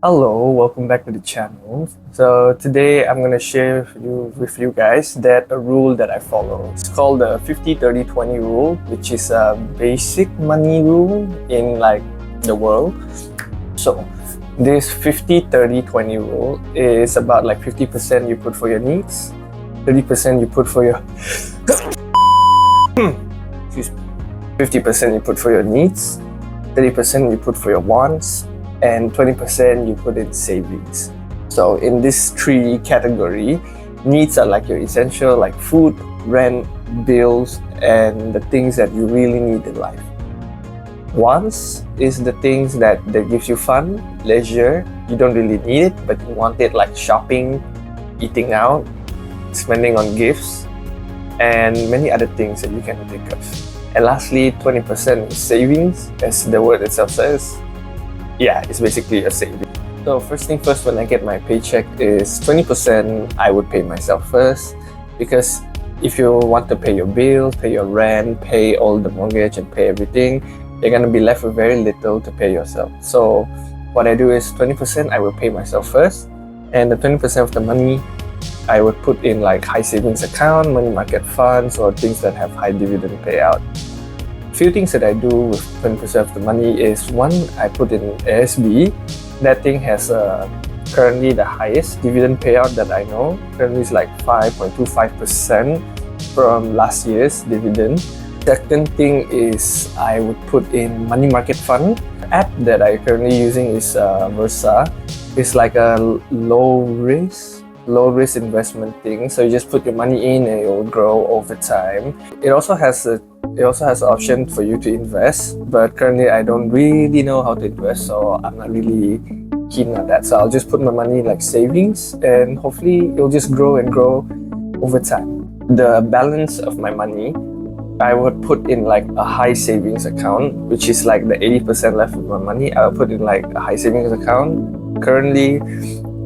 Hello, welcome back to the channel. So today I'm gonna share with you guys that a rule that I follow. It's called the 50-30-20 rule, which is a basic money rule in the world. So this 50-30-20 rule is about 50% you put for your needs, 30% you put for your excuse me, 50% you put for your needs, 30% you put for your wants, and 20% you put in savings. So in this three category, needs are like your essential, like food, rent, bills, and the things that you really need in life. Wants is the things that gives you fun, leisure. You don't really need it, but you want it, like shopping, eating out, spending on gifts, and many other things that you can think of. And lastly, 20% is savings, as the word itself says. Yeah, it's basically a saving. So first thing first, when I get my paycheck is 20% I would pay myself first, because if you want to pay your bills, pay your rent, pay all the mortgage and pay everything, you're gonna be left with very little to pay yourself. So what I do is 20% I will pay myself first, and the 20% of the money I would put in high savings account, money market funds, or things that have high dividend payout. Few things that I do with 20% of the money is, one, I put in ASB. That thing has currently the highest dividend payout that I know. Currently it's 5.25% from last year's dividend. Second thing is I would put in money market fund. The app that I currently using is Versa. It's like a low risk investment thing. So you just put your money in and it will grow over time. It also has an option for you to invest, but currently I don't really know how to invest, so I'm not really keen on that. So I'll just put my money like savings, and hopefully it'll just grow and grow over time. The balance of my money, I would put in a high savings account, which is the 80% left of my money. I'll put in a high savings account. Currently,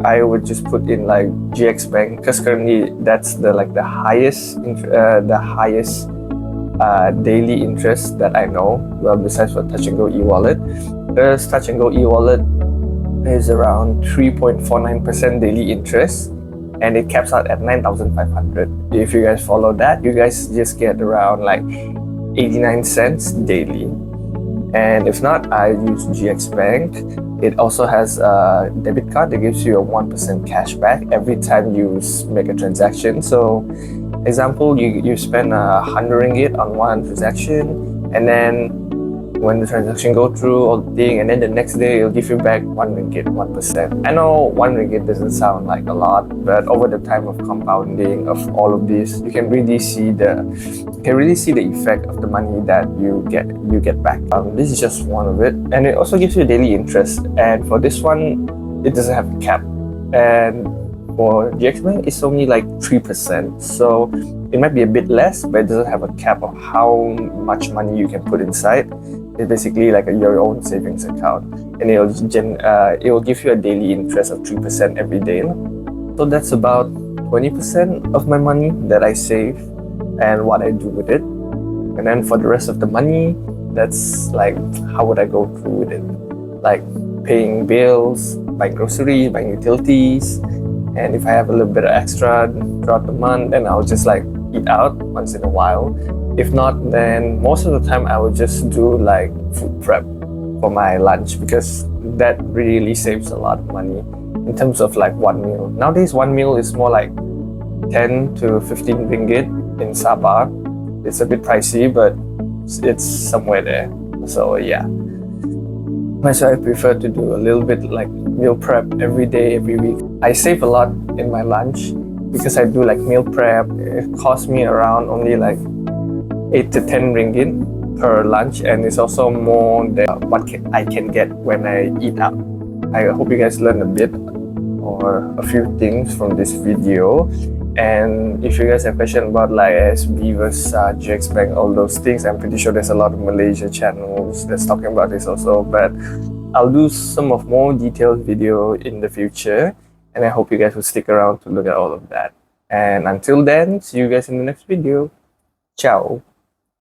I would just put in GX Bank, because currently that's the highest daily interest that I know. Well, besides for Touch and Go e-wallet, because Touch and Go e-wallet is around 3.49% daily interest, and it caps out at 9,500. If you guys follow that, you guys just get around 89 cents daily. And if not, I use GX Bank. It also has a debit card that gives you a 1% cash back every time you make a transaction. So example, you spend 100 ringgit on one transaction, and then when the transaction go through all the thing, and then the next day it'll give you back 1 ringgit, 1%. I know 1 ringgit doesn't sound like a lot, but over the time of compounding of all of this, you can really see the effect of the money that you get back. This is just one of it, and it also gives you daily interest. And for this one, it doesn't have a cap. And for GX Bank, it's only 3%, so it might be a bit less, but it doesn't have a cap of how much money you can put inside. It's basically your own savings account, and it will give you a daily interest of 3% every day. So that's about 20% of my money that I save and what I do with it. And then for the rest of the money, that's how would I go through with it? Paying bills, buying groceries, buying utilities. And if I have a little bit of extra throughout the month, then I'll just eat out once in a while. If not, then most of the time I would just do food prep for my lunch, because that really saves a lot of money in terms of one meal. Nowadays, one meal is more 10 to 15 ringgit in Sabah. It's a bit pricey, but it's somewhere there. So yeah. So I prefer to do a little bit meal prep every day, every week. I save a lot in my lunch because I do meal prep. It costs me around only 8 to 10 ringgit per lunch, and it's also more than what I can get when I eat out. I hope you guys learned a bit or a few things from this video. And if you guys have questions about ASB versus GX Bank, all those things, I'm pretty sure there's a lot of Malaysia channels that's talking about this also. But I'll do some of more detailed video in the future, and I hope you guys will stick around to look at all of that. And until then, see you guys in the next video. Ciao.